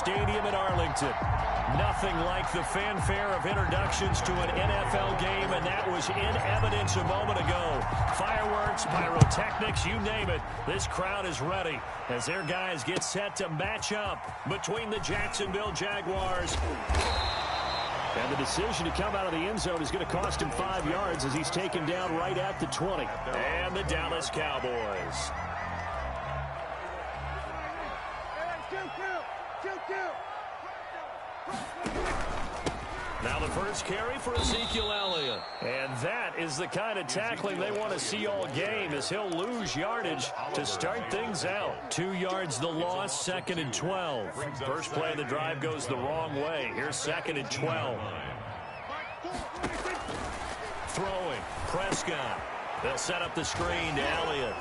Stadium in Arlington. Nothing like the fanfare of introductions to an NFL game, and that was in evidence a moment ago. Fireworks, pyrotechnics, you name it. This crowd is ready as their guys get set to match up between the Jacksonville Jaguars. And the decision to come out of the end zone is going to cost him 5 yards as he's taken down right at the 20. And the Dallas Cowboys. Now the first carry for Ezekiel Elliott. And that is the kind of tackling they want to see all game, as he'll lose yardage to start things out. 2 yards the loss, 2nd and 12. First play of the drive goes the wrong way. Here's 2nd and 12. Throwing, Prescott. They'll set up the screen to Elliott.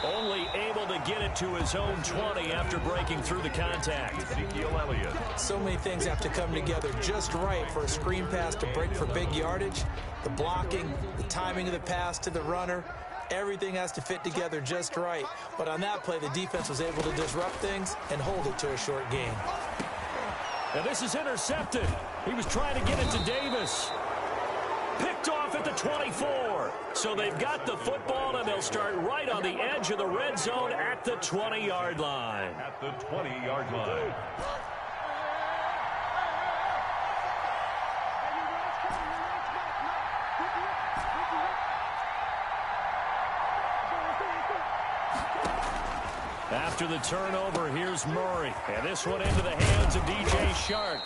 Only able to get it to his own 20 after breaking through the contact. Ezekiel Elliott. So many things have to come together just right for a screen pass to break for big yardage. The blocking, the timing of the pass to the runner, everything has to fit together just right. But on that play, the defense was able to disrupt things and hold it to a short gain. And this is intercepted. He was trying to get it to Davis. Picked off at the 24. So they've got the football, and they'll start right on the edge of the red zone at the 20-yard line. At the 20-yard line. After the turnover, here's Murray. And this one into the hands of DJ Shark.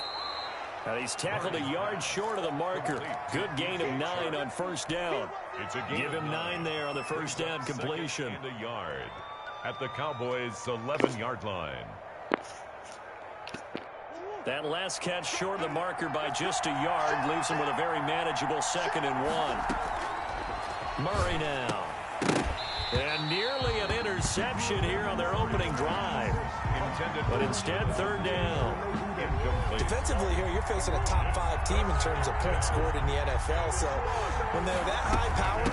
And he's tackled a yard short of the marker. Good gain of 9 on first down. Give him 9 there on the first down completion. The yard at the Cowboys' 11-yard line. That last catch short of the marker by just a yard leaves him with a very manageable 2nd and 1. Murray now. And nearly an interception here on their opening drive. But instead, 3rd down. Defensively here, you're facing a top 5 team in terms of points scored in the NFL. So when they're that high power,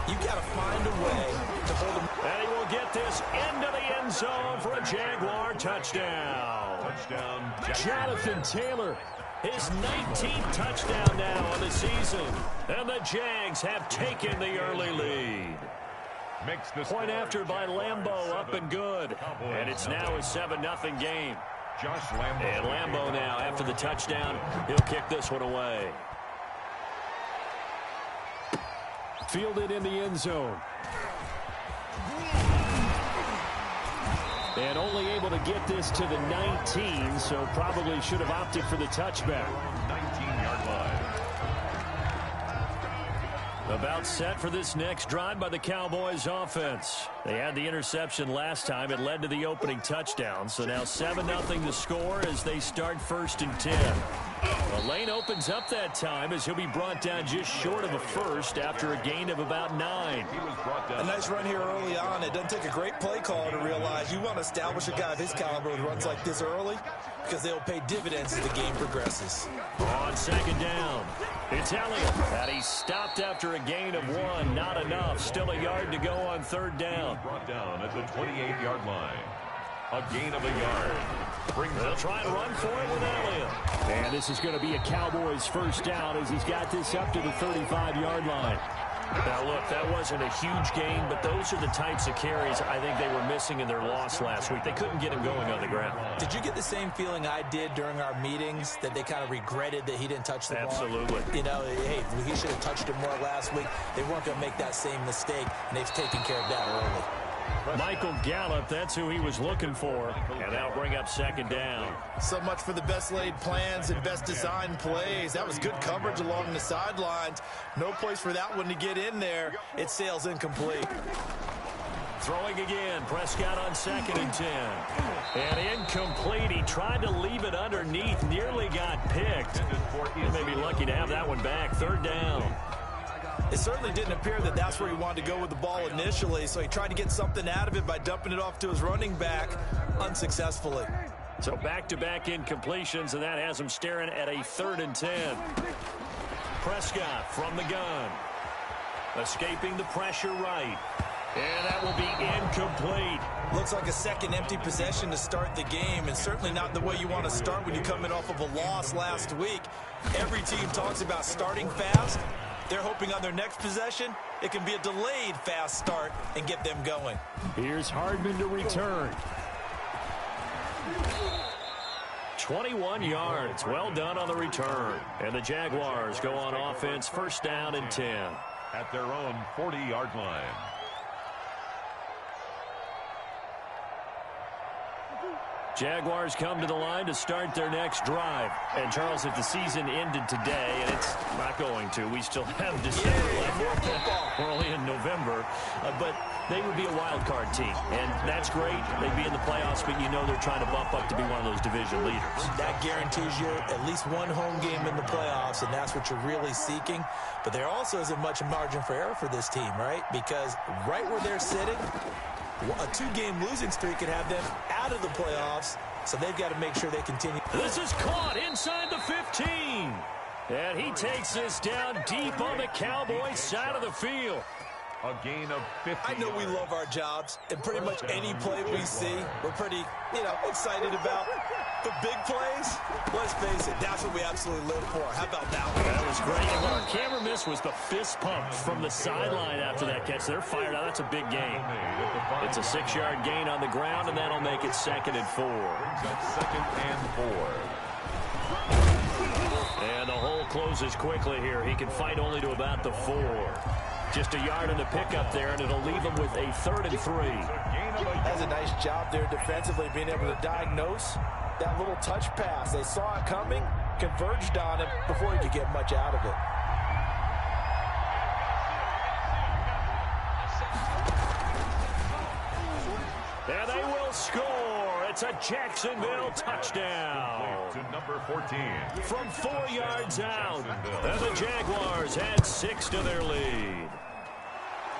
you've got to find a way to hold them. And he will get this into the end zone for a Jaguar touchdown. Jonathan Taylor, his 19th touchdown now on the season. And the Jags have taken the early lead. Point after by Lambeau, up and good. And it's now a 7-0 game. And Lambeau now, after the touchdown, he'll kick this one away. Fielded in the end zone. And only able to get this to the 19, so probably should have opted for the touchback. 19-yard line. About set for this next drive by the Cowboys offense. They had the interception last time. It led to the opening touchdown. So now 7-0 to score as they start 1st and 10. The lane opens up that time as he'll be brought down just short of a first after a gain of about 9. A nice run here early on. It doesn't take a great play caller to realize you want to establish a guy of his caliber with runs like this early because they'll pay dividends as the game progresses. On 2nd down, it's Elliott. And he's stopped after a gain of 1. Not enough. Still a yard to go on 3rd down. Brought down at the 28-yard line. A gain of a yard. They'll try to run for it with Elliott. And this is going to be a Cowboys first down as he's got this up to the 35-yard line. Now, look, that wasn't a huge gain, but those are the types of carries I think they were missing in their loss last week. They couldn't get him going on the ground. Did you get the same feeling I did during our meetings, that they kind of regretted that he didn't touch the ball? Absolutely. You know, hey, he should have touched it more last week. They weren't going to make that same mistake, and they've taken care of that early. Michael Gallup, that's who he was looking for. And that'll bring up 2nd down. So much for the best laid plans and best designed plays. That was good coverage along the sidelines. No place for that one to get in there. It sails incomplete. Throwing again. Prescott on 2nd and 10. And incomplete. He tried to leave it underneath. Nearly got picked. He may be lucky to have that one back. 3rd down. It certainly didn't appear that that's where he wanted to go with the ball initially, so he tried to get something out of it by dumping it off to his running back unsuccessfully. So back-to-back incompletions, and that has him staring at a 3rd and 10. Prescott from the gun. Escaping the pressure right. And that will be incomplete. Looks like a second empty possession to start the game, and certainly not the way you want to start when you come in off of a loss last week. Every team talks about starting fast. They're hoping on their next possession, it can be a delayed fast start and get them going. Here's Hardman to return. 21 yards. Well done on the return. And the Jaguars go on offense, first down and 10. At their own 40-yard line. Jaguars come to the line to start their next drive. And, Charles, if the season ended today, and it's not going to, we still have December left. We're only in November. But they would be a wild card team. And that's great. They'd be in the playoffs, but you know they're trying to bump up to be one of those division leaders. That guarantees you at least one home game in the playoffs, and that's what you're really seeking. But there also isn't much margin for error for this team, right? Because right where they're sitting, a two-game losing streak could have them out of the playoffs, so they've got to make sure they continue. This is caught inside the 15. And he takes this down deep on the Cowboys side of the field. A gain of 50. I know we love our jobs, and pretty much any play we see, we're pretty, excited about. The big plays, let's face it, that's what we absolutely live for. How about that one? That was great. And what our camera missed was the fist pump from the sideline after that catch. They're fired out. That's a big gain. It's a 6-yard gain on the ground, and that'll make it 2nd and 4. Second and 4. And the hole closes quickly here. He can fight only to about the 4. Just a yard on the pickup there, and it'll leave him with a 3rd and 3. That's a nice job there defensively, being able to diagnose that little touch pass. They saw it coming, converged on him before he could get much out of it. And they will score. It's a Jacksonville touchdown. To number 14. From 4 yards out. And the Jaguars add 6 to their lead.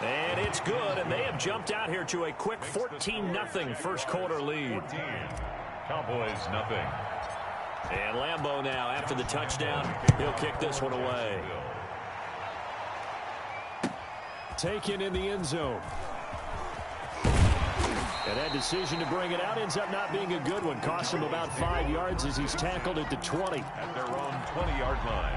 And it's good, and they have jumped out here to a quick 14-0 first quarter lead. 14. Cowboys nothing. And Lambeau now, after the touchdown, he'll kick this one away. Taken in the end zone. And that decision to bring it out ends up not being a good one. Costs him about 5 yards as he's tackled at the 20. At their own 20-yard line.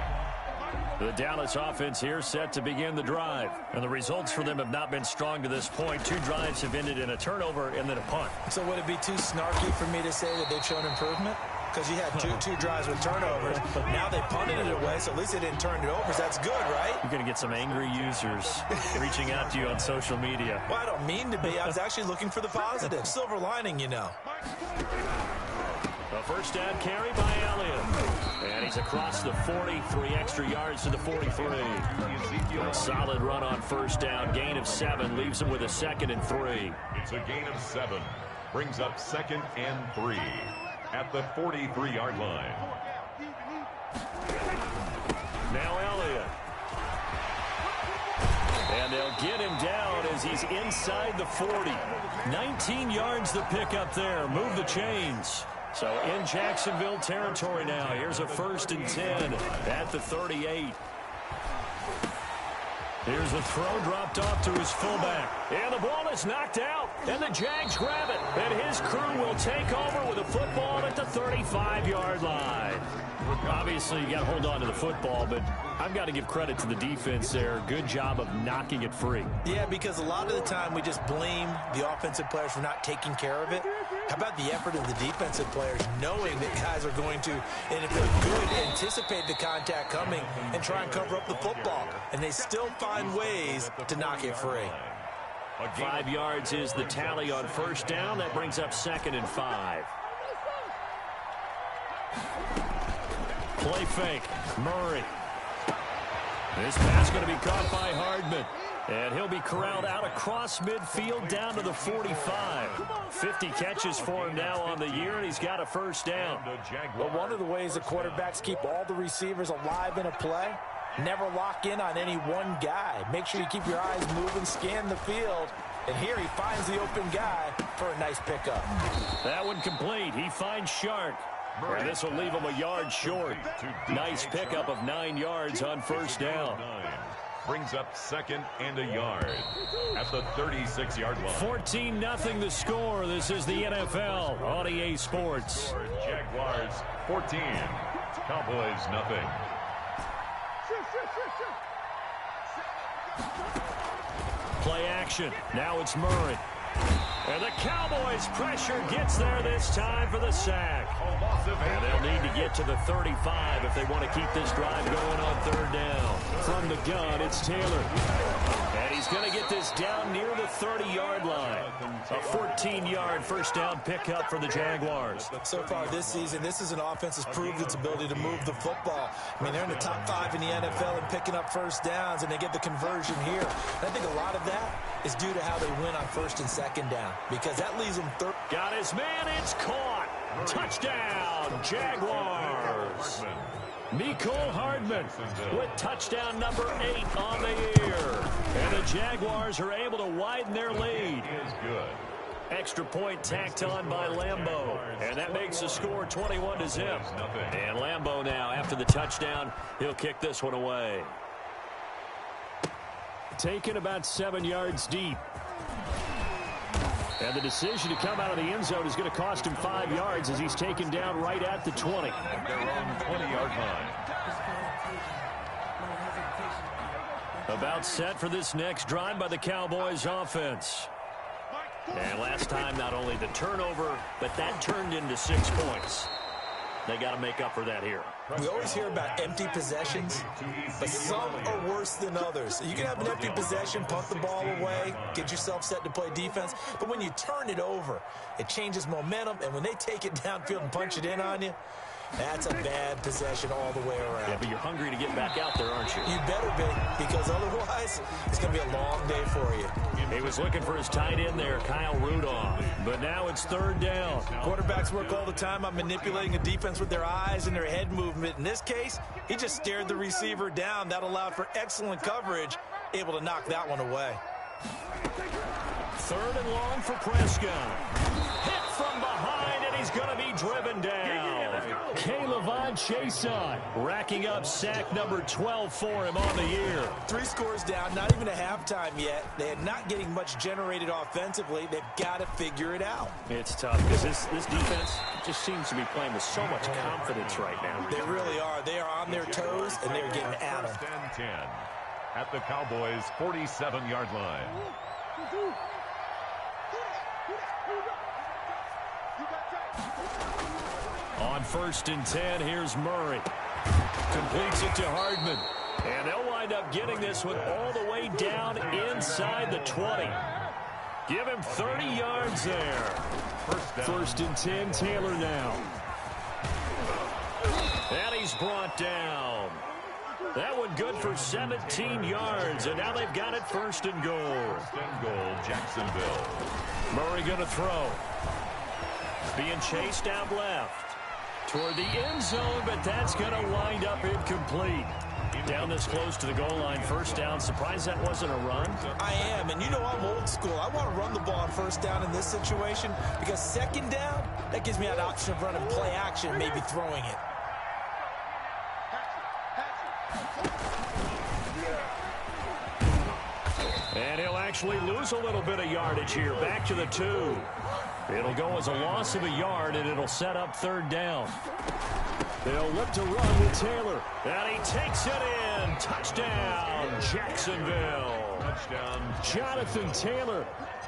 The Dallas offense here set to begin the drive. And the results for them have not been strong to this point. 2 drives have ended in a turnover and then a punt. So would it be too snarky for me to say that they've shown improvement? Because you had two drives with turnovers. Now they punted it away, so at least they didn't turn it over. So that's good, right? You're going to get some angry users reaching out to you on social media. Well, I don't mean to be. I was actually looking for the positive. Silver lining, A first down carry by Elliott. And he's across the 40, 3 extra yards to the 43. A solid run on first down. Gain of 7 leaves him with a 2nd and 3. It's a gain of 7. Brings up 2nd and 3. At the 43-yard line. Now Elliott. And they'll get him down as he's inside the 40. 19 yards to pick up there. Move the chains. So in Jacksonville territory now. Here's a 1st and 10 at the 38. Here's a throw dropped off to his fullback. And the ball is knocked out. And the Jags grab it. And his crew will take over with a football at the 35-yard line. Obviously, you got to hold on to the football, but I've got to give credit to the defense there. Good job of knocking it free. Yeah, because a lot of the time we just blame the offensive players for not taking care of it. How about the effort of the defensive players knowing that guys are going to, and if they're good, anticipate the contact coming and try and cover up the football. And they still find ways to knock it free. 5 yards is the tally on first down. That brings up 2nd and 5. Play fake. Murray. This pass going to be caught by Hardman. And he'll be corralled out across midfield down to the 45. 50 catches for him now on the year, and he's got a first down. But one of the ways the quarterbacks keep all the receivers alive in a play, never lock in on any one guy. Make sure you keep your eyes moving, scan the field. And here he finds the open guy for a nice pickup. That one complete. He finds Shark. And this will leave him a yard short. Nice pickup of 9 yards on first down. Brings up 2nd and a yard at the 36-yard line. 14-0 the score. This is the NFL on EA Sports. Jaguars 14, Cowboys nothing. Play action. Now it's Murray. And the Cowboys pressure gets there this time for the sack. And they'll need to get to the 35 if they want to keep this drive going on 3rd down. From the gun, it's Taylor. And he's going to get this down near the 30-yard line. A 14-yard first down pickup for the Jaguars. So far this season, this is an offense that's proved its ability to move the football. I mean, they're in the top 5 in the NFL in picking up first downs, and they get the conversion here. And I think a lot of that is due to how they win on 1st and 2nd down, because that leaves them third. Got his man, it's caught. Touchdown, Jaguars. Mecole Hardman with touchdown number 8 on the year. And the Jaguars are able to widen their lead. Is good. Extra point tacked on by Lambeau. And that makes the score 21-0. And Lambeau now, after the touchdown, he'll kick this one away. Taken about 7 yards deep. And the decision to come out of the end zone is going to cost him 5 yards as he's taken down right at the 20. At their own 20-yard line. About set for this next drive by the Cowboys offense. And last time, not only the turnover, but that turned into 6 points. They got to make up for that here. We always hear about empty possessions, but some are worse than others. You can have an empty possession, punt the ball away, get yourself set to play defense, but when you turn it over, it changes momentum, and when they take it downfield and punch it in on you, that's a bad possession all the way around. Yeah, but you're hungry to get back out there, aren't you? You better be, because otherwise, it's going to be a long day for you. He was looking for his tight end there, Kyle Rudolph. But now it's 3rd down. Quarterbacks work all the time on manipulating a defense with their eyes and their head movement. In this case, he just stared the receiver down. That allowed for excellent coverage, able to knock that one away. 3rd and long for Prescott. Hit from behind, and he's going to be driven down. K'Lavon Chaisson racking up sack number 12 for him on the year. 3 scores down, not even a halftime yet. They are not getting much generated offensively. They've got to figure it out. It's tough because this defense just seems to be playing with so much confidence right now. They really are. They are on their toes, and they're getting at them. 1st and 10 at the Cowboys' 47-yard line. On 1st and 10, here's Murray. Completes it to Hardman. And they'll wind up getting this one all the way down inside the 20. Give him 30 yards there. 1st and 10, Taylor now. And he's brought down. That one good for 17 yards, and now they've got it 1st and goal. 1st and goal, Jacksonville. Murray going to throw. Being chased out left. Toward the end zone, but that's going to wind up incomplete. Down this close to the goal line, 1st down. Surprised that wasn't a run? I am, and you know I'm old school. I want to run the ball on 1st down in this situation because 2nd down, that gives me an option of running play action, maybe throwing it. And he'll actually lose a little bit of yardage here. Back to the 2. It'll go as a loss of a yard, and it'll set up 3rd down. They'll look to run with Taylor. And he takes it in. Touchdown, Jacksonville. Touchdown, Jonathan Taylor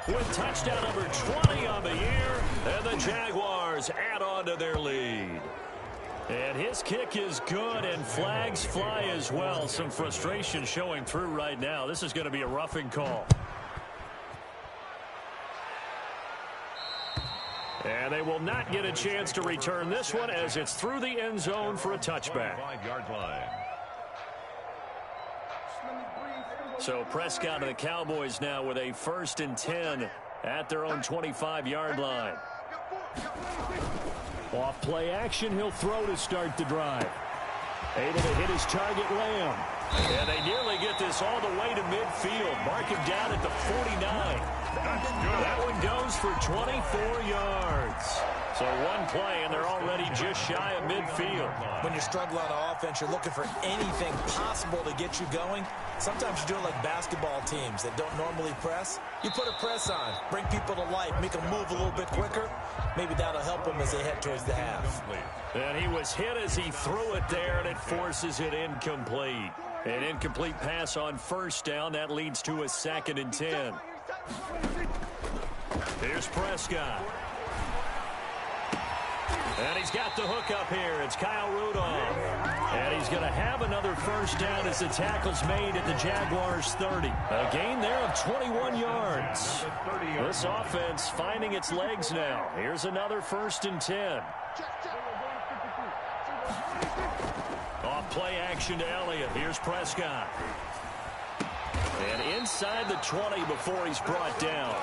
with touchdown number 20 on the year. And the Jaguars add on to their lead. And his kick is good, and flags fly as well. Some frustration showing through right now. This is going to be a roughing call. And they will not get a chance to return this one as it's through the end zone for a touchback. 5-yard line. So Prescott and the Cowboys now with a 1st and 10 at their own 25-yard line. Off play action, he'll throw to start the drive. Able to hit his target, Lamb. And they nearly get this all the way to midfield. Mark him down at the 49. That one goes for 24 yards. So one play, and they're already just shy of midfield. When you're struggling on offense, you're looking for anything possible to get you going. Sometimes you do it like basketball teams that don't normally press. You put a press on, bring people to life, make them move a little bit quicker. Maybe that'll help them as they head towards the half. And he was hit as he threw it there, and it forces it incomplete. An incomplete pass on first down. That leads to a 2nd and 10. Here's Prescott. And he's got the hook up here. It's Kyle Rudolph. And he's going to have another first down as the tackle's made at the Jaguars' 30. A gain there of 21 yards. This offense finding its legs now. Here's another 1st and 10. Off play action to Elliott. Here's Prescott. And inside the 20 before he's brought down.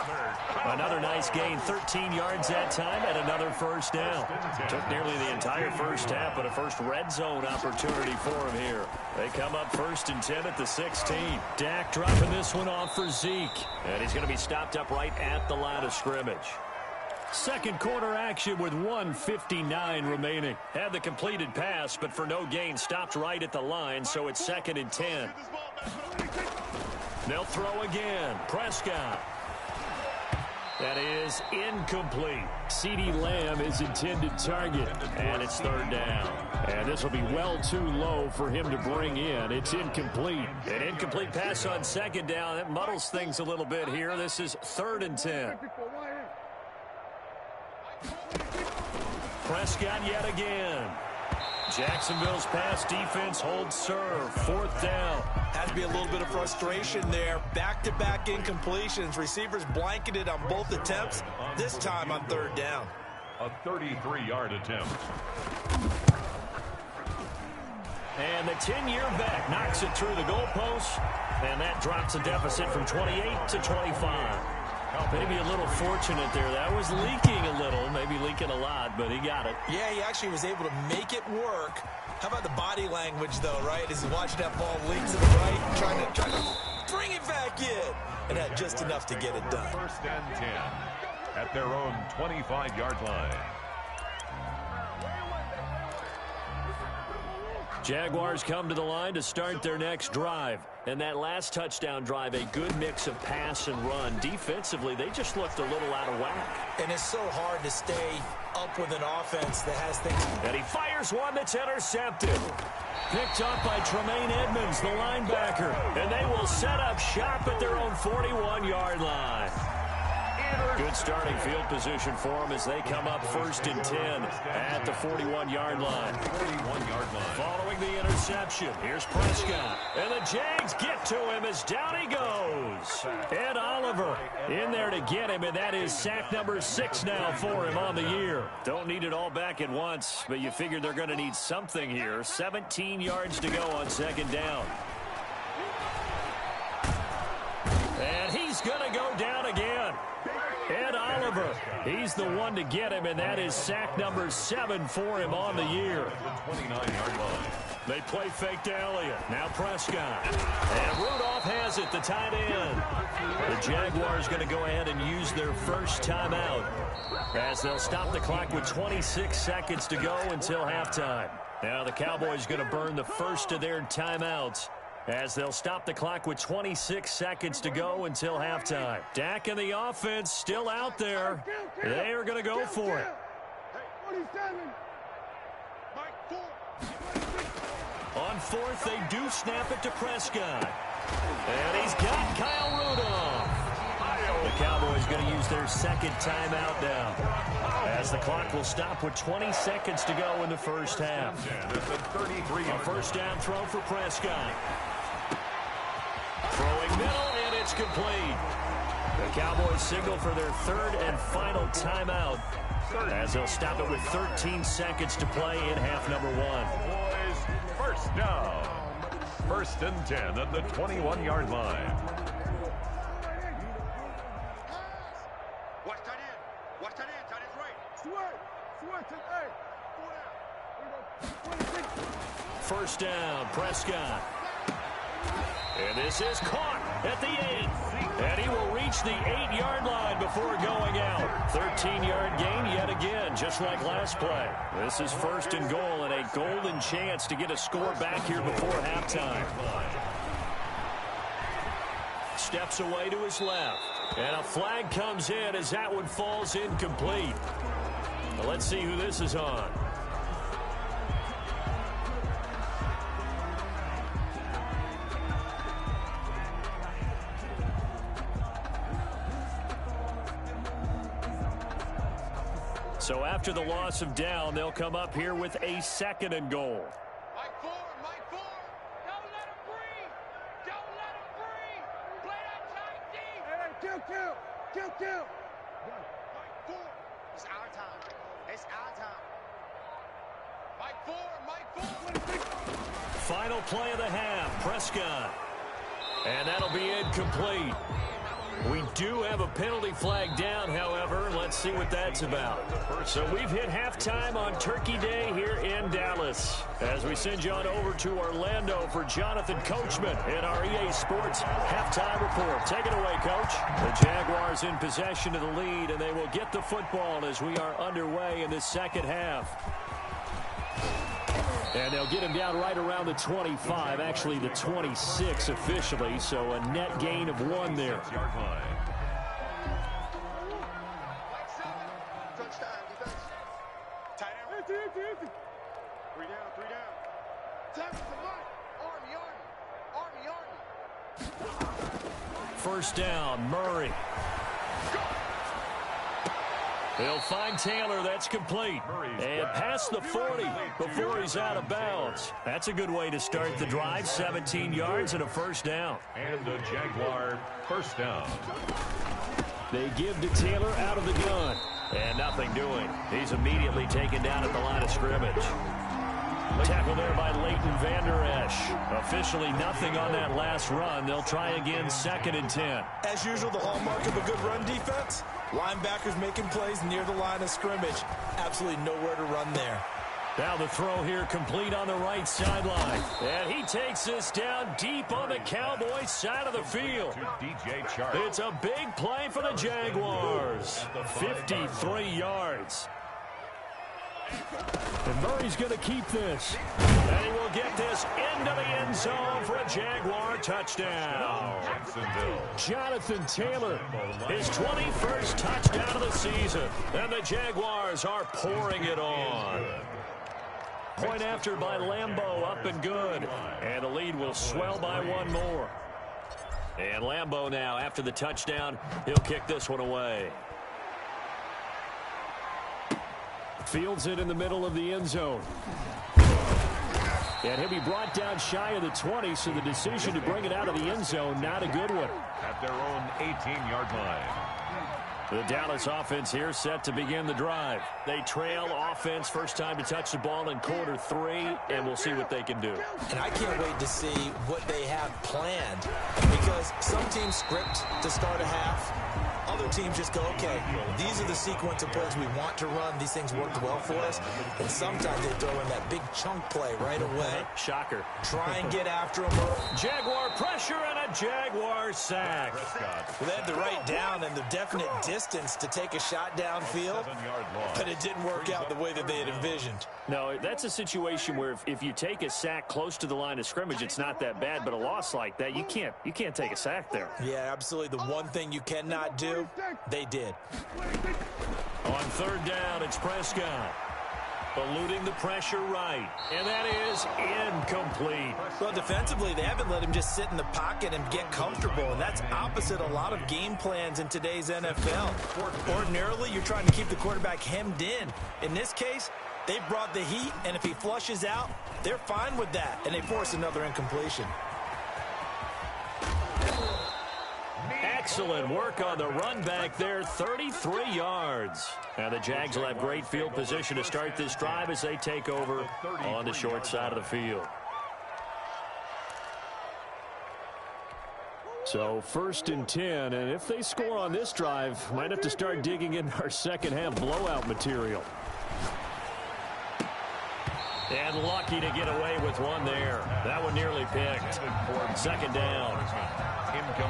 Another nice gain, 13 yards that time, and another first down. Took nearly the entire first half, but a first red zone opportunity for him here. They come up 1st and 10 at the 16. Dak dropping this one off for Zeke. And he's going to be stopped up right at the line of scrimmage. Second quarter action with 1:59 remaining. Had the completed pass, but for no gain, stopped right at the line, so it's 2nd and 10. They'll throw again. Prescott. That is incomplete. CeeDee Lamb is intended target, and it's 3rd down. And this will be well too low for him to bring in. It's incomplete. An incomplete pass on 2nd down. That muddles things a little bit here. This is 3rd and 10. Prescott yet again. Jacksonville's pass defense holds serve. 4th down. Has to be a little bit of frustration there. Back-to-back incompletions. Receivers blanketed on both attempts. This time on 3rd down. A 33-yard attempt. And the 10-year back knocks it through the goalpost. And that drops a deficit from 28 to 25. Maybe a little fortunate there. That was leaking a little, maybe leaking a lot, but he got it. Yeah, he actually was able to make it work. How about the body language, though, right? As he's watching that ball leak to the right, trying to bring it back in. And had just enough to get it done. 1st and 10 at their own 25-yard line. Jaguars come to the line to start their next drive. And that last touchdown drive, a good mix of pass and run. Defensively, they just looked a little out of whack. And it's so hard to stay up with an offense that has things. And he fires one that's intercepted. Picked up by Tremaine Edmonds, the linebacker. And they will set up shop at their own 41-yard line. Good starting field position for them as they come up 1st and 10 at the 41-yard line. Following the interception, here's Prescott. And the Jags get to him as down he goes. Ed Oliver in there to get him, and that is sack number 6 now for him on the year. Don't need it all back at once, but you figure they're going to need something here. 17 yards to go on 2nd down. And he's going to go down again. Ed Oliver, he's the one to get him, and that is sack number 7 for him on the year. 29-yard line. They play fake to Elliott. Now Prescott. And Rudolph has it, the tight end. The Jaguars going to go ahead and use their first timeout as they'll stop the clock with 26 seconds to go until halftime. Now the Cowboys going to burn the first of their timeouts as they'll stop the clock with 26 seconds to go until halftime. Dak and the offense still out there. They are going to go for it. On 4th, they do snap it to Prescott. And he's got Kyle Rudolph. The Cowboys going to use their 2nd timeout now, as the clock will stop with 20 seconds to go in the first half. A first down throw for Prescott. Throwing middle, and it's complete. The Cowboys signal for their 3rd and final timeout, as they'll stop it with 13 seconds to play in half number 1. Boys, first down. 1st and 10 at the 21-yard line. First down, Prescott. And this is caught at the 8. And he will reach the 8-yard line before going out. 13-yard gain yet again, just like last play. This is 1st and goal and a golden chance to get a score back here before halftime. Steps away to his left. And a flag comes in as that one falls incomplete. Now let's see who this is on. So after the loss of down, they'll come up here with a 2nd and goal. Mike 4. Don't let him breathe. Don't let him breathe. Play that tight D. Hey, 2-2. Mike 4. It's our time. It's our time. Mike 4. Final play of the half, Prescott. And that'll be incomplete. We do have a penalty flag down, however. Let's see what that's about. So we've hit halftime on Turkey Day here in Dallas. As we send you on over to Orlando for Jonathan Coachman in our EA Sports halftime report. Take it away, Coach. The Jaguars in possession of the lead, and they will get the football as we are underway in this second half. And they'll get him down right around the 25, actually the 26 officially, so a net gain of 1 there. First down, Murray. They'll find Taylor. That's complete. And past the 40 before he's out of bounds. That's a good way to start the drive. 17 yards and a first down. And the Jaguar first down. They give to Taylor out of the gun. And nothing doing. He's immediately taken down at the line of scrimmage. Tackle there by Leighton Vander Esch. Officially nothing on that last run. They'll try again, 2nd and 10. As usual, the hallmark of a good run defense, linebackers making plays near the line of scrimmage. Absolutely nowhere to run there. Now the throw here complete on the right sideline. And he takes this down deep on the Cowboys side of the field. It's a big play for the Jaguars. 53 yards. And Murray's going to keep this. And he will get this into the end zone for a Jaguar touchdown. Jonathan Taylor, his 21st touchdown of the season. And the Jaguars are pouring it on. Point after by Lambeau, up and good. And the lead will swell by 1 more. And Lambeau now, after the touchdown, he'll kick this one away. Fields it in the middle of the end zone. And he'll be brought down shy of the 20, so the decision to bring it out of the end zone, not a good one. At their own 18-yard line. The Dallas offense here set to begin the drive. They trail offense, first time to touch the ball in quarter 3, and we'll see what they can do. And I can't wait to see what they have planned, because some teams script to start a half. Other teams just go, okay, these are the sequence of plays we want to run. These things worked well for us. And sometimes they throw in that big chunk play right away. Shocker. Try and get after them. Jaguar pressure and a Jaguar sack. Well, they had the right down and the definite distance to take a shot downfield, but it didn't work out the way that they had envisioned. No, that's a situation where if you take a sack close to the line of scrimmage, it's not that bad, but a loss like that, you can't take a sack there. Yeah, absolutely. The one thing you cannot do, they did. On 3rd down, it's Prescott. Eluding the pressure right. And that is incomplete. Well, defensively, they haven't let him just sit in the pocket and get comfortable, and that's opposite a lot of game plans in today's NFL. Ordinarily, you're trying to keep the quarterback hemmed in. In this case, they brought the heat, and if he flushes out, they're fine with that, and they force another incompletion. Excellent work on the run back there, 33 yards. And the Jags will have great field position to start this drive as they take over on the short side of the field. So 1st and 10, and if they score on this drive, might have to start digging in our second half blowout material. And lucky to get away with one there. That one nearly picked. Second down.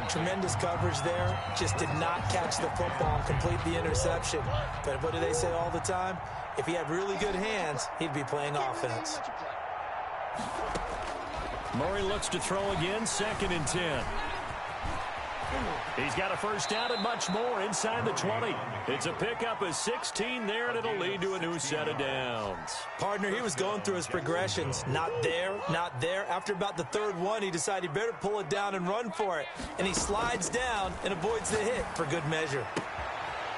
Tremendous coverage there. Just did not catch the football and complete the interception. But what do they say all the time? If he had really good hands, he'd be playing offense. Murray looks to throw again, 2nd and 10. He's got a first down and much more inside the 20. It's a pickup of 16 there, and it'll lead to a new set of downs. Partner, he was going through his progressions. Not there, not there. After about the 3rd one, he decided he better pull it down and run for it. And he slides down and avoids the hit for good measure.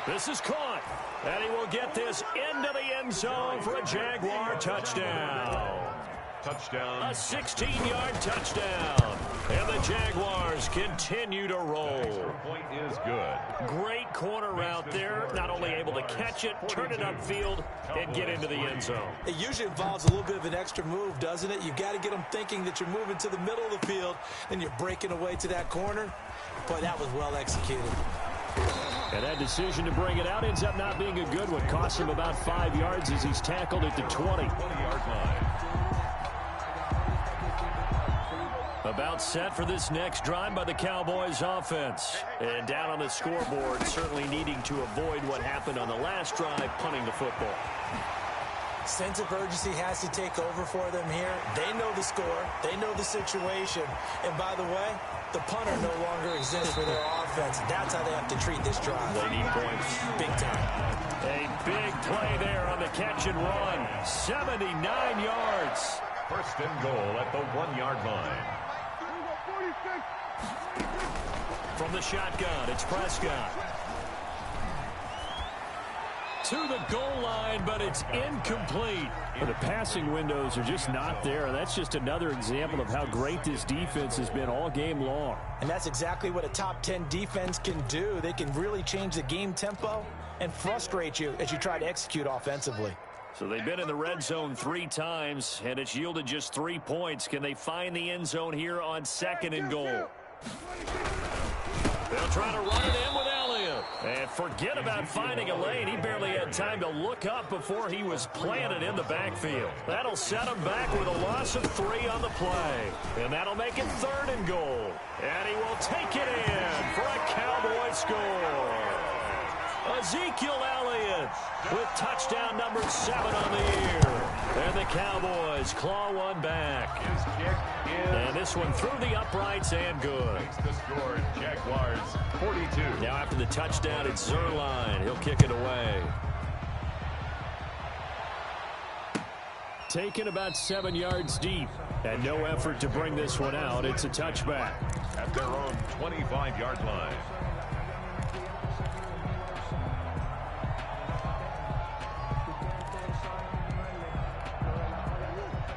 This is caught, and he will get this into the end zone for a Jaguar touchdown. Touchdown. A 16-yard touchdown. And the Jaguars continue to roll. Point is good. Great corner route there. Not only able to catch it, turn it upfield, and get into the end zone. It usually involves a little bit of an extra move, doesn't it? You've got to get them thinking that you're moving to the middle of the field, and you're breaking away to that corner. Boy, that was well executed. And that decision to bring it out ends up not being a good one. Costs him about 5 yards as he's tackled at the 20. 20-yard line. About set for this next drive by the Cowboys offense. And down on the scoreboard, certainly needing to avoid what happened on the last drive, punting the football. Sense of urgency has to take over for them here. They know the score. They know the situation. And by the way, the punter no longer exists for their offense. That's how they have to treat this drive. They need points. Big time. A big play there on the catch and run. 79 yards. First and goal at the 1-yard line. From the shotgun, it's Prescott. To the goal line, but it's incomplete. The passing windows are just not there. That's just another example of how great this defense has been all game long. And that's exactly what a top 10 defense can do. They can really change the game tempo and frustrate you as you try to execute offensively. So they've been in the red zone 3 times, and it's yielded just 3 points. Can they find the end zone here on 2nd and goal? They'll try to run it in with Elliott. And forget about finding a lane. He barely had time to look up before he was planted in the backfield. That'll set him back with a loss of 3 on the play. And that'll make it 3rd and goal. And he will take it in for a Cowboy score. Ezekiel Elliott with touchdown number 7 on the year. And the Cowboys claw one back. His kick is... And this one through the uprights and good. Makes the score, Jaguars 42. Now after the touchdown, it's Zerline. He'll kick it away. Taken about 7 yards deep. And no effort to bring this one out. It's a touchback. At their own 25-yard line.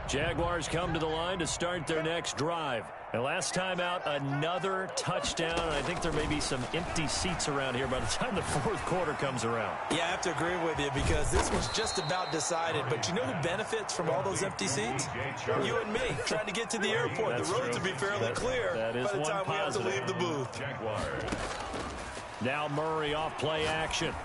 Jaguars come to the line to start their next drive. And last time out, another touchdown. And I think there may be some empty seats around here by the time the 4th quarter comes around. Yeah, I have to agree with you because this was just about decided. But you know who benefits from all those empty seats? You and me, trying to get to the airport. That's the roads true. will be fairly clear that is by the time we have to leave the booth. Jaguars. Now Murray off play action.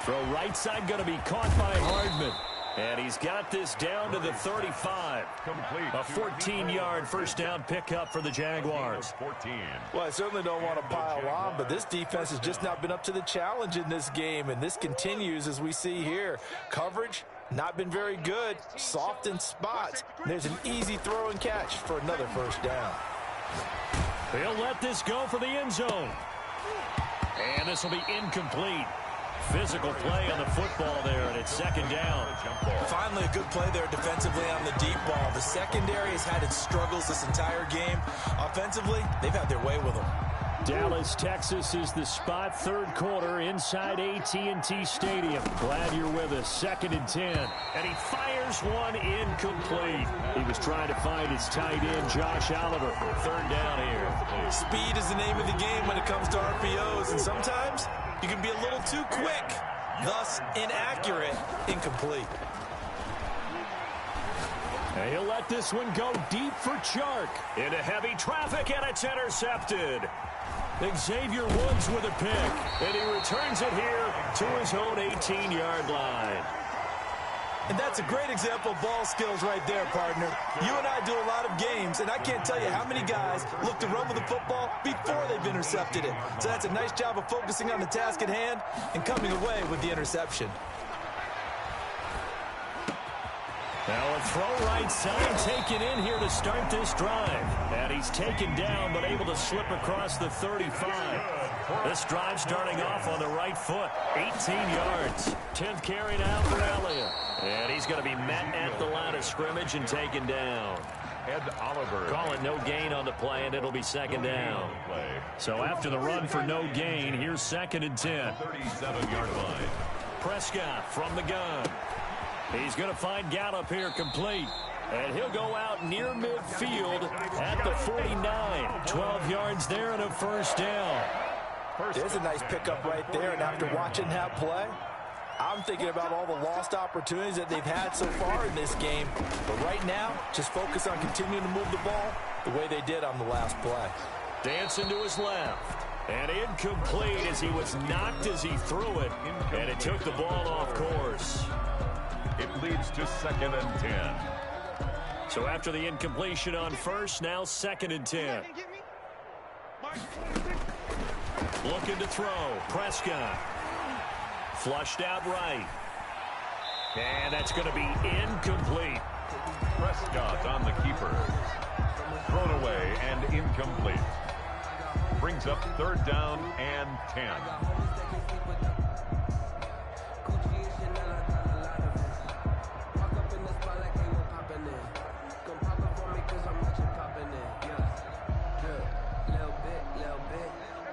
Throw right side going to be caught by Hardman. And he's got this down to the 35. Complete. A 14-yard first down pickup for the Jaguars. 14. Well, I certainly don't want to pile on, but this defense has just not been up to the challenge in this game, and this continues as we see here. Coverage, not been very good. Soft in spots. There's an easy throw and catch for another first down. He'll let this go for the end zone. And this will be incomplete. Physical play on the football there, and it's 2nd down. Finally, a good play there defensively on the deep ball. The secondary has had its struggles this entire game. Offensively, they've had their way with them. Dallas, Texas is the spot. 3rd quarter inside AT&T Stadium. Glad you're with us. 2nd and 10. And he fires one incomplete. He was trying to find his tight end, Josh Oliver. 3rd down here. Speed is the name of the game when it comes to RPOs, and sometimes you can be a little too quick, thus inaccurate, incomplete. And he'll let this one go deep for Chark. Into heavy traffic, and it's intercepted. Xavier Woods with a pick, and he returns it here to his own 18-yard line. And that's a great example of ball skills right there, partner. You and I do a lot of games, and I can't tell you how many guys look to run with the football before they've intercepted it. So that's a nice job of focusing on the task at hand and coming away with the interception. Now a throw right side taken in here to start this drive. And he's taken down but able to slip across the 35. This drive starting off on the right foot. 18 yards. 10th carry now for Elliott. And he's going to be met at the line of scrimmage and taken down. Ed Oliver. Call it no gain on the play, and it'll be second down. So after the run for no gain, here's 2nd and 10. 37-yard line. Prescott from the gun. He's going to find Gallup here complete. And he'll go out near midfield at the 49. 12 yards there and a first down. There's a nice pickup right there, and after watching that play, I'm thinking about all the lost opportunities that they've had so far in this game. But right now, just focus on continuing to move the ball the way they did on the last play. Dancing to his left. And incomplete as he was knocked as he threw it. And it took the ball off course. It leads to 2nd and 10. So after the incompletion on first, now 2nd and 10. Looking to throw. Prescott. Flushed out right. And that's going to be incomplete. Prescott on the keeper. Thrown away and incomplete. Brings up 3rd down and 10.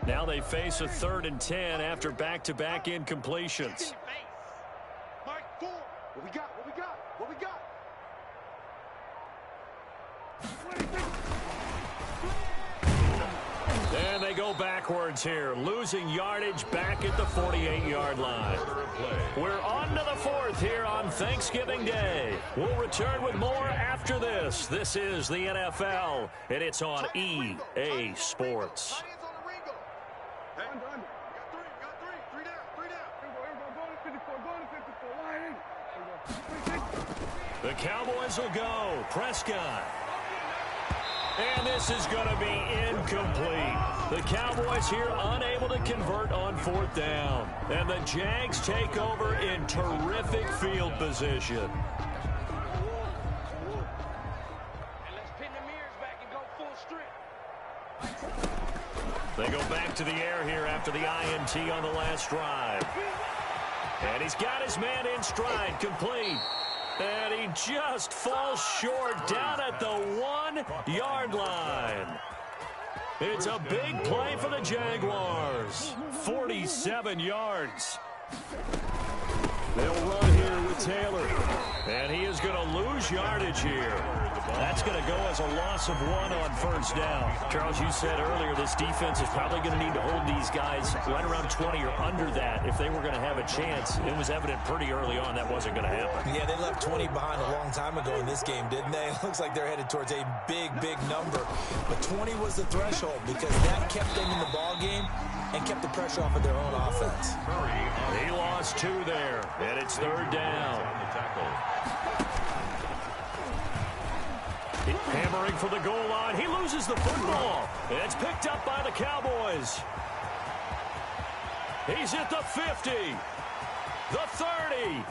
Now they face a 3rd and 10 after back-to-back incompletions. Mike, 4. What we got? What we got? What we got? And they go backwards here, losing yardage back at the 48-yard line. We're on to the 4th here on Thanksgiving Day. We'll return with more after this. This is the NFL, and it's on EA Sports. The Cowboys will go. Prescott. And this is going to be incomplete. The Cowboys here unable to convert on 4th down. And the Jags take over in terrific field position. And let's pin the mirrors back and go full strip. They go back to the air here after the INT on the last drive. And he's got his man in stride, complete. And he just falls short down at the 1-yard line. It's a big play for the Jaguars. 47 yards. They'll run here with Taylor. And he is going to lose yardage here. That's going to go as a loss of 1 on 1st down. Charles, you said earlier this defense is probably going to need to hold these guys right around 20 or under that if they were going to have a chance. It was evident pretty early on that wasn't going to happen. Yeah, they left 20 behind a long time ago in this game, didn't they? It looks like they're headed towards a big, big number. But 20 was the threshold because that kept them in the ball game and kept the pressure off of their own offense. He lost 2 there, and it's 3rd down. Hammering for the goal line. He loses the football. It's picked up by the Cowboys. He's at the 50, the 30,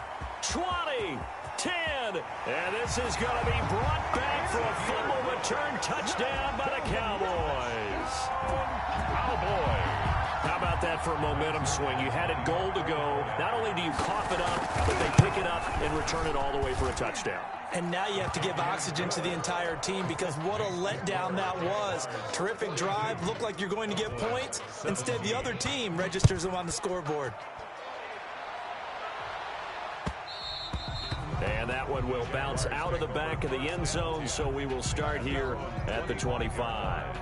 20, 10. And this is going to be brought back for a fumble return touchdown by the Cowboys. Cowboys. How about that for a momentum swing? You had it goal to go. Not only do you cough it up, but they pick it up and return it all the way for a touchdown. And now you have to give oxygen to the entire team because what a letdown that was. Terrific drive. Looked like you're going to get points. Instead, the other team registers them on the scoreboard. And that one will bounce out of the back of the end zone, so we will start here at the 25.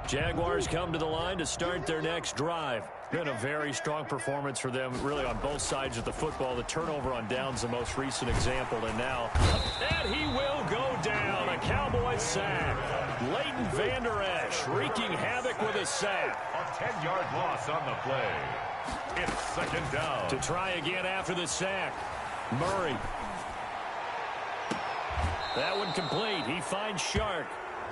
Jaguars come to the line to start their next drive. Been a very strong performance for them, really, on both sides of the football. The turnover on downs, the most recent example. And he will go down. A Cowboys sack. Leighton Vander Esch wreaking havoc with a sack. A 10-yard loss on the play. It's second down. To try again after the sack. Murray. That one complete. He finds Shark.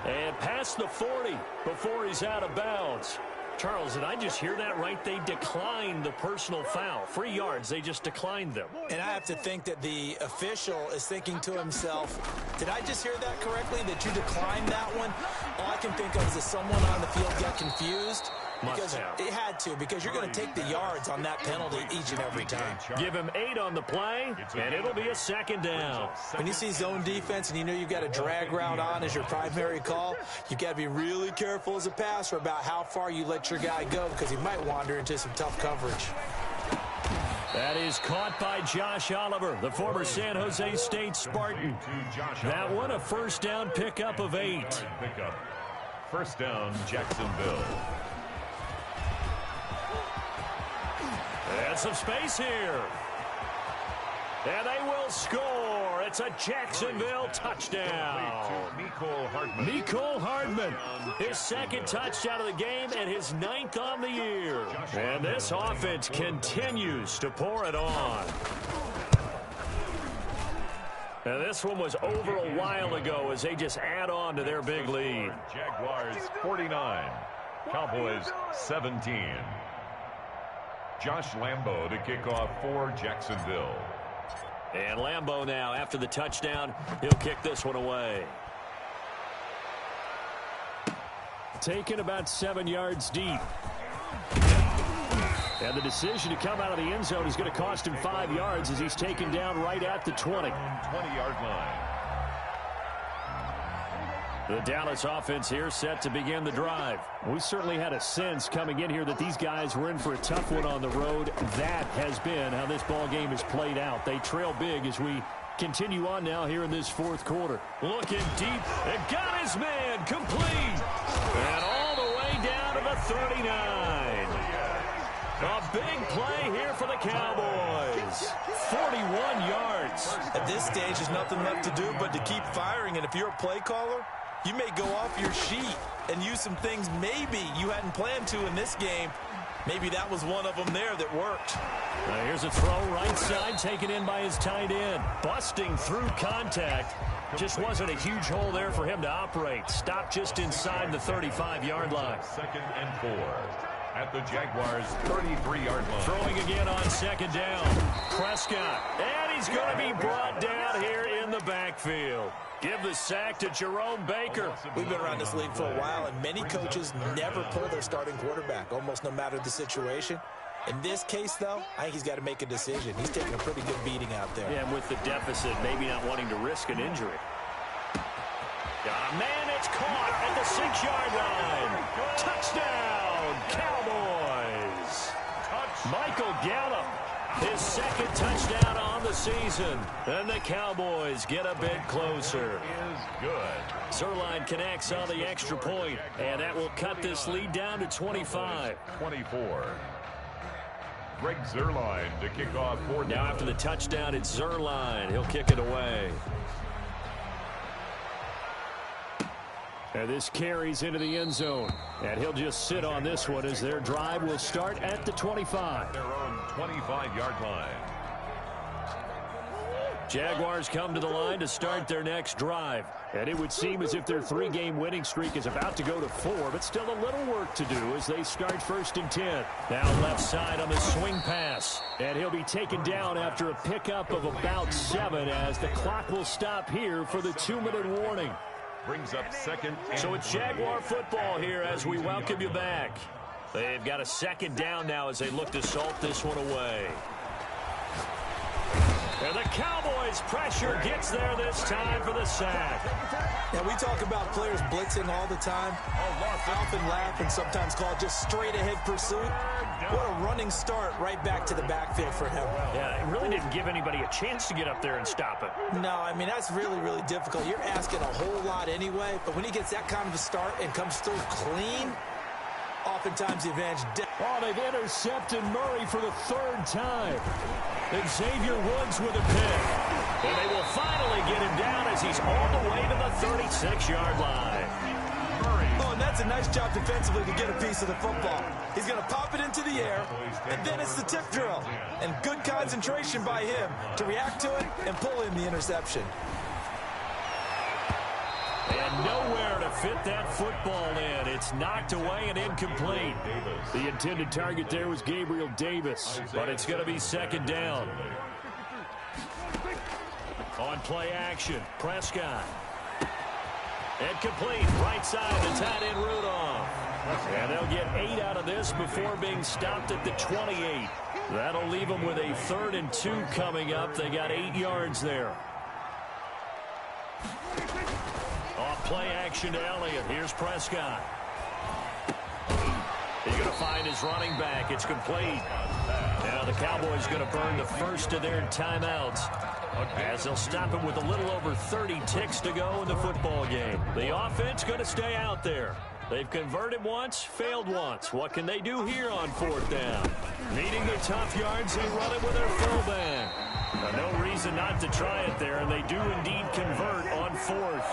And past the 40 before he's out of bounds. Charles, did I just hear that right? They declined the personal foul. 3 yards, they just declined them. And I have to think that the official is thinking to himself, did I just hear that correctly, that you declined that one? All I can think of is that someone on the field got confused. Because it had to, because you're going to take the yards on that penalty each and every time. Give him 8 on the play, and it'll be a second down. When you see zone defense and you know you've got a drag route on as your primary call, you've got to be really careful as a passer about how far you let your guy go, because he might wander into some tough coverage. That is caught by Josh Oliver, the former San Jose State Spartan. That one a first down pickup of 8. First down, Jacksonville. And some space here. And they will score. It's a Jacksonville touchdown. Mecole Hardman, his second touchdown of the game and his 9th on the year. And this offense continues to pour it on. And this one was over a while ago as they just add on to their big lead. Jaguars 49, Cowboys 17. Josh Lambo to kick off for Jacksonville. And Lambo now, after the touchdown, he'll kick this one away. Taken about 7 yards deep. And the decision to come out of the end zone is going to cost him 5 yards as he's taken down right at the 20. 20-yard line. The Dallas offense here set to begin the drive. We certainly had a sense coming in here that these guys were in for a tough one on the road. That has been how this ball game has played out. They trail big as we continue on now here in this fourth quarter. Looking deep and got his man complete. And all the way down to the 39. A big play here for the Cowboys. 41 yards. At this stage, there's nothing left to do but to keep firing. And if you're a play caller, you may go off your sheet and use some things maybe you hadn't planned to in this game. Maybe that was one of them there that worked. Now here's a throw right side taken in by his tight end. Busting through contact. Just wasn't a huge hole there for him to operate. Stopped just inside the 35-yard line. 2nd and 4 at the Jaguars' 33-yard line. Throwing again on 2nd down. Prescott. And he's going to be brought down here in the backfield. Give the sack to Jerome Baker. We've been around this league for a while, and many coaches never pull their starting quarterback, almost no matter the situation. In this case, though, I think he's got to make a decision. He's taking a pretty good beating out there. Yeah, and with the deficit, maybe not wanting to risk an injury. Man, it's caught at the 6-yard line. Touchdown, Cowboys. Michael Gallup, his 2nd touchdown on the season. And the Cowboys get a bit closer. Is good. Zerline connects on the extra point, and that will cut this lead down to 25. 24. Greg Zerline to kick off for now after the touchdown, it's Zerline. He'll kick it away. And this carries into the end zone. And he'll just sit on this one as their drive will start at the 25. Their own 25-yard line. Jaguars come to the line to start their next drive. And it would seem as if their 3-game winning streak is about to go to 4, but still a little work to do as they start 1st and 10. Now left side on the swing pass. And he'll be taken down after a pickup of about 7 as the clock will stop here for the 2-minute warning. Brings up 2nd. So it's Jaguar football here as we welcome you back. They've got a 2nd down now as they look to salt this one away. And the Cowboys pressure gets there this time for the sack. Now, we talk about players blitzing all the time. I often laugh and sometimes call it just straight-ahead pursuit. What a running start right back to the backfield for him. Yeah, it really didn't give anybody a chance to get up there and stop it. No, I mean, that's really, really difficult. You're asking a whole lot anyway, but when he gets that kind of a start and comes through clean, Oftentimes the advantage. Oh, they've intercepted Murray for the third time. And Xavier Woods with a pick. And they will finally get him down as he's all the way to the 36-yard line. Oh, and that's a nice job defensively to get a piece of the football. He's going to pop it into the air, and then it's the tip drill. And good concentration by him to react to it and pull in the interception. And nowhere to fit that football in. It's knocked away and incomplete. The intended target there was Gabriel Davis, but it's going to be second down. On play action, Prescott. Incomplete, right side, the tight end Rudolph. And they'll get 8 out of this before being stopped at the 28. That'll leave them with a 3rd and 2 coming up. They got 8 yards there. Off play action to Elliott. Here's Prescott. He's going to find his running back. It's complete. Now the Cowboys going to burn the first of their timeouts, as they'll stop him with a little over 30 ticks to go in the football game. The offense going to stay out there. They've converted once, failed once. What can they do here on 4th down? Needing the tough yards, they run it with their fullback. No reason not to try it there, and they do indeed convert on 4th.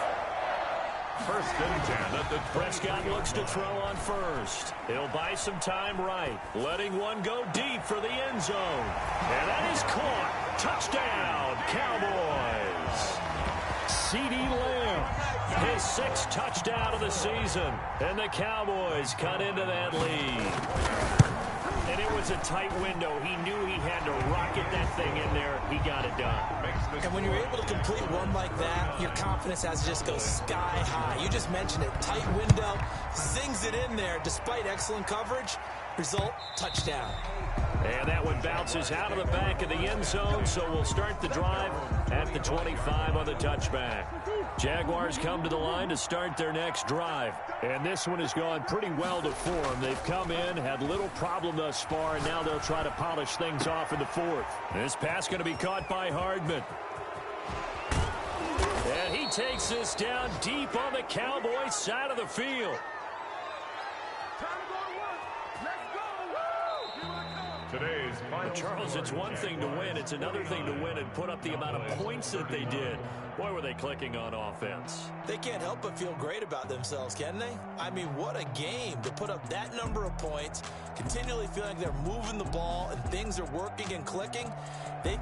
First and 10 at the Prescott looks to throw on first. He'll buy some time right, letting one go deep for the end zone. And that is caught. Touchdown, Cowboys. CeeDee Lamb, his 6th touchdown of the season. And the Cowboys cut into that lead. And it was a tight window. He knew he had to rocket that thing in there. He got it done. And when you're able to complete one like that, your confidence has to just go sky high. You just mentioned it. Tight window, zings it in there despite excellent coverage. Result, touchdown. And that one bounces out of the back of the end zone, so we'll start the drive at the 25 on the touchback. Jaguars come to the line to start their next drive. And this one has gone pretty well to form. They've come in, had little problem thus far, and now they'll try to polish things off in the 4th. This pass going to be caught by Hardman. And he takes this down deep on the Cowboys side of the field. today's final. But Charles, it's one thing to win. It's another thing to win and put up the amount of points that they did. Boy, were they clicking on offense. They can't help but feel great about themselves, can they? I mean, what a game to put up that number of points, continually feeling like they're moving the ball and things are working and clicking. They